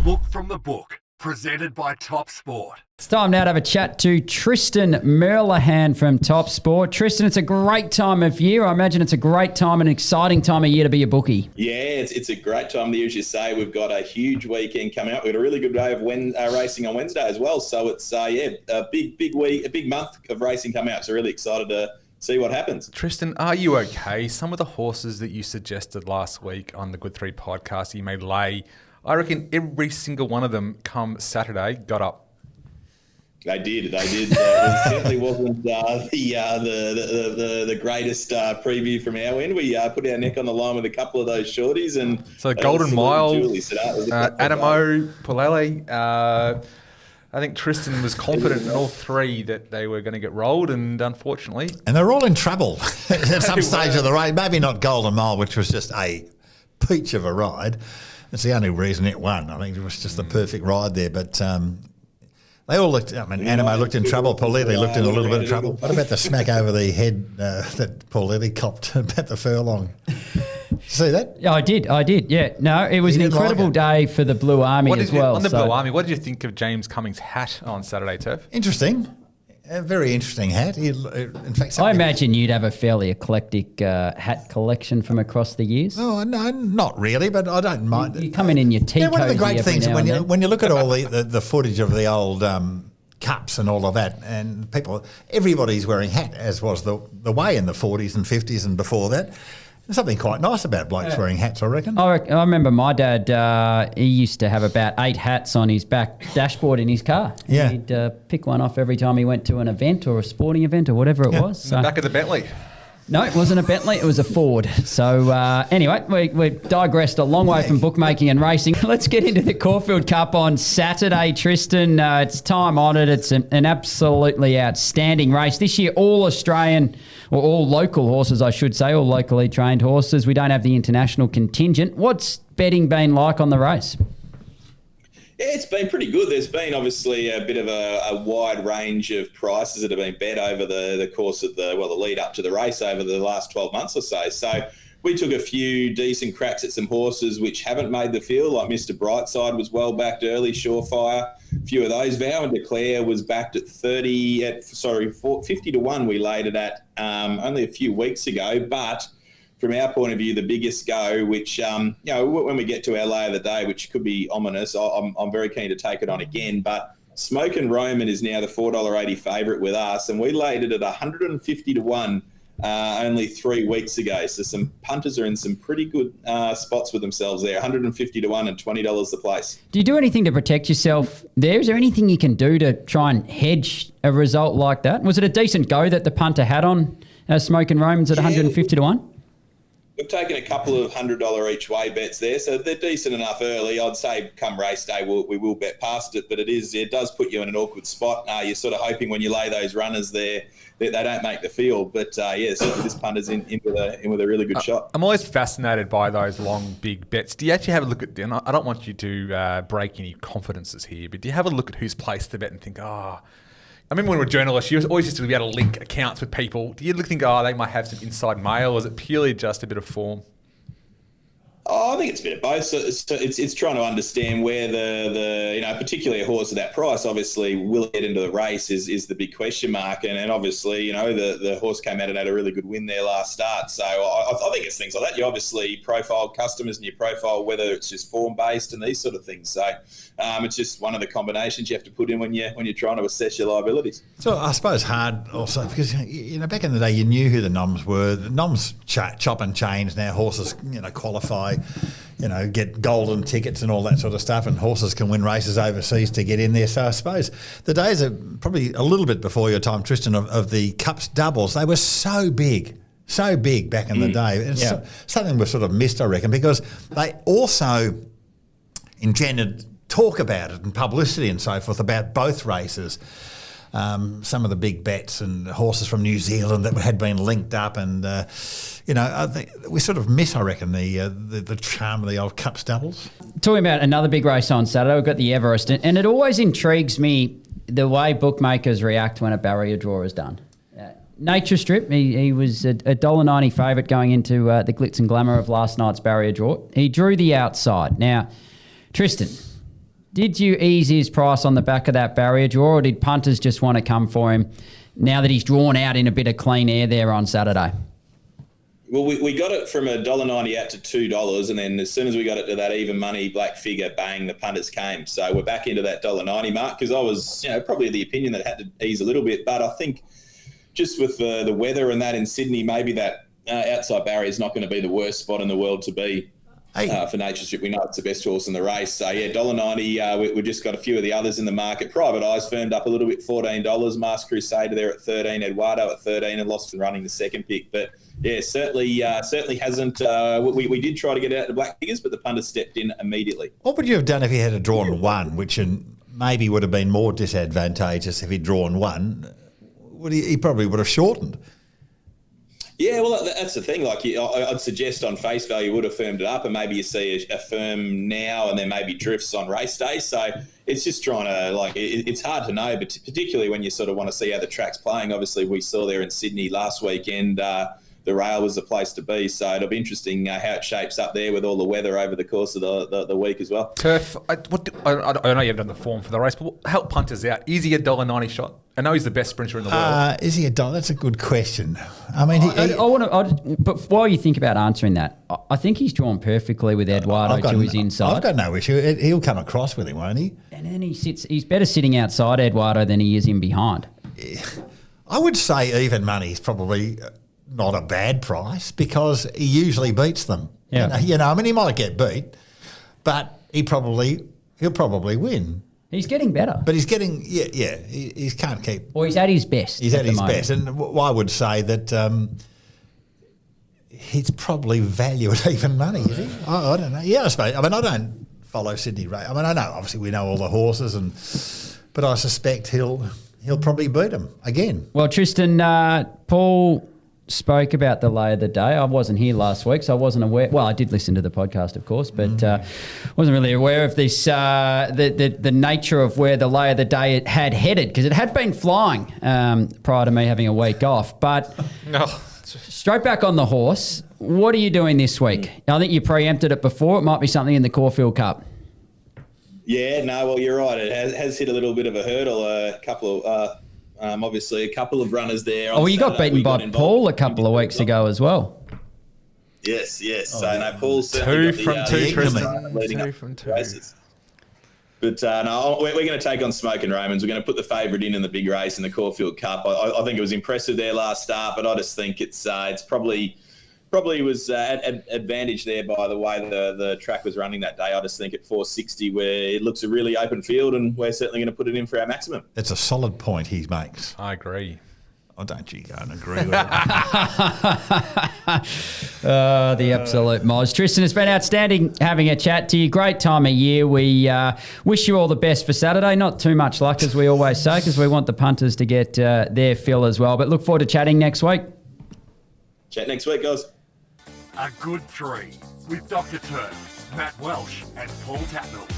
Look from the book, presented by TopSport. It's time now to have a chat to Tristan Merlehan from TopSport. Tristan, it's a great time of year. I imagine it's a great time, an exciting time of year to be a bookie. Yeah, it's a great time of the year, as you say. We've got a huge weekend coming up. We've got a really good day of racing on Wednesday as well. So it's a big week, a big month of racing coming up. So really excited to see what happens. Tristan, are you okay? Some of the horses that you suggested last week on the Good 3 podcast you made lay, I reckon every single one of them come Saturday got up. They did. It certainly wasn't the greatest preview from our end. We put our neck on the line with a couple of those shorties, and so Golden Mile, Adamo, Polele. I think Tristan was confident in all three that they were going to get rolled, and unfortunately, and they're all in trouble at some stage of the race. Maybe not Golden Mile, which was just a peach of a ride. It's the only reason it won. I think it was just the perfect ride there, but. They all looked, Animo looked in trouble. Pauletti looked in a little bit of trouble. What about the smack over the head that Pauletti copped about the furlong? See that? Yeah, I did. Yeah. No, it was an incredible day for the Blue Army as well. On the Blue Army, what did you think of James Cummings' hat on Saturday, Turf? Interesting. A very interesting hat. In fact, I imagine you'd have a fairly eclectic hat collection from across the years. Oh, no, not really, but I don't mind. You come in your tea cozy. One of the great things when you look at all the the footage of the old cups and all of that, and everybody's wearing hat, as was the way in the 40s and 50s and before that. There's something quite nice about blokes wearing hats, I reckon. I remember my dad, he used to have about 8 hats on his back dashboard in his car. Yeah. He'd pick one off every time he went to an event or a sporting event or whatever it was. In the back of the Bentley. No, it wasn't a Bentley, it was a Ford. So anyway, we digressed a long way from bookmaking and racing. Let's get into the Caulfield Cup on Saturday, Tristan. It's time-honoured. It's an absolutely outstanding race. This year, all Australian, or all local horses, I should say, all locally trained horses. We don't have the international contingent. What's betting been like on the race? Yeah, it's been pretty good. There's been obviously a bit of a wide range of prices that have been bet over the course of the lead up to the race over the last 12 months or so. So we took a few decent cracks at some horses which haven't made the field, like Mr. Brightside was well backed early, Surefire. A few of those. Vow and Declare was backed at 50 to 1 we laid it at only a few weeks ago, but from our point of view, the biggest go, which, when we get to our lay of the day, which could be ominous, I'm very keen to take it on again. But Smoke and Roman is now the $4.80 favourite with us, and we laid it at 150 to 1 only 3 weeks ago. So some punters are in some pretty good spots with themselves there, 150 to 1 and $20 the place. Do you do anything to protect yourself there? Is there anything you can do to try and hedge a result like that? Was it a decent go that the punter had on Smoke and Roman's at 150 to 1? We've taken a couple of $100 each way bets there, so they're decent enough early. I'd say come race day we will bet past it, but it does put you in an awkward spot. You're sort of hoping when you lay those runners there that they don't make the field, but certainly this punter's in with a really good shot. I'm always fascinated by those long, big bets. Do you actually have a look at, and I don't want you to break any confidences here, but do you have a look at who's placed the bet and think, I remember when we were journalists, you always used to be able to link accounts with people. Do you think, they might have some inside mail, or is it purely just a bit of form? I think it's a bit of both. So it's trying to understand where particularly a horse at that price, obviously, will it get into the race is the big question mark. And obviously, the horse came out and had a really good win there last start. So I think it's things like that. You obviously profile customers and you profile whether it's just form-based and these sort of things. So it's just one of the combinations you have to put in when you're trying to assess your liabilities. So I suppose hard also because, back in the day you knew who the noms were. The noms chop and change now. Horses, qualify, get golden tickets and all that sort of stuff, and horses can win races overseas to get in there. So I suppose the days are probably a little bit before your time, Tristan, of the Cups doubles. They were so big back in the day. It's something was sort of missed, I reckon, because they also engendered talk about it and publicity and so forth about both races. Some of the big bets and horses from New Zealand that had been linked up, and I think we sort of miss, I reckon, the charm of the old Cups doubles. Talking about another big race on Saturday, we've got the Everest, and it always intrigues me the way bookmakers react when a barrier draw is done. Nature Strip, he was a $1.90 favourite going into the glitz and glamour of last night's barrier draw. He drew the outside. Now, Tristan, Did you ease his price on the back of that barrier draw, or did punters just want to come for him now that he's drawn out in a bit of clean air there on Saturday? Well, we got it from $1.90 out to $2, and then as soon as we got it to that even money black figure, bang, the punters came. So we're back into that $1.90 mark, because I was, probably of the opinion that it had to ease a little bit. But I think just with the weather and that in Sydney, maybe that outside barrier is not going to be the worst spot in the world to be. For Nature Strip. We know it's the best horse in the race. So, yeah, $1.90. We've just got a few of the others in the market. Private Eyes firmed up a little bit, $14. Masked Crusader there at 13. Eduardo at 13, and Lost and Running the second pick. But, yeah, certainly hasn't. We did try to get out the black figures, but the punter stepped in immediately. What would you have done if he had a drawn one, which maybe would have been more disadvantageous if he'd drawn one? He probably would have shortened. Yeah, well, that's the thing. Like, I'd suggest on face value would have firmed it up, and maybe you see a firm now and then maybe drifts on race day. So it's just trying to, it's hard to know, but particularly when you sort of want to see how the track's playing. Obviously, we saw there in Sydney last weekend, the rail was the place to be. So it'll be interesting how it shapes up there with all the weather over the course of the week as well. Turf, I know you haven't done the form for the race, but help punters out. Is he a $1.90 shot? I know he's the best sprinter in the world. Is he a $1? That's a good question. I mean, but while you think about answering that, I think he's drawn perfectly with Eduardo to his inside. I've got no issue. He'll come across with him, won't he? And then he's better sitting outside Eduardo than he is in behind. I would say even money is probably not a bad price, because he usually beats them. Yeah. I mean, he might get beat, but he'll probably win. He's getting better. But he's getting, he can't keep. Or he's at his best. He's at his best. And I would say that he's probably valued at even money, is he? I don't know. Yeah, I suppose. I mean, I don't follow Sydney race. I mean, I know, obviously, we know all the horses, but I suspect he'll probably beat them again. Well, Tristan, Paul spoke about the lay of the day. I wasn't here last week, so I wasn't aware. Well, I did listen to the podcast, of course, but wasn't really aware of this, the nature of where the lay of the day had headed, because it had been flying prior to me having a week off. But straight back on the horse, what are you doing this week? I think you preempted it before. It might be something in the Caulfield Cup. Yeah, no, well, you're right. It has hit a little bit of a hurdle. Obviously, a couple of runners there. Oh, well, you got beaten by Paul a couple of weeks ago as well. Yes. So, no, Paul's certainly two from two. Races. But no, we're going to take on Smoke and Romans. We're going to put the favourite in the big race in the Caulfield Cup. I think it was impressive their last start, but I just think it's probably was at advantage there by the way the track was running that day. I just think at 460, where it looks a really open field, and we're certainly going to put it in for our maximum. It's a solid point he makes. I agree. Oh, don't you go and agree with it. The absolute Moz. Tristan, it's been outstanding having a chat to you. Great time of year. We wish you all the best for Saturday. Not too much luck, as we always say, because we want the punters to get their fill as well. But look forward to chatting next week. Chat next week, guys. A Good Three with Dr Turf, Matt Welsh and Paul Tatnell.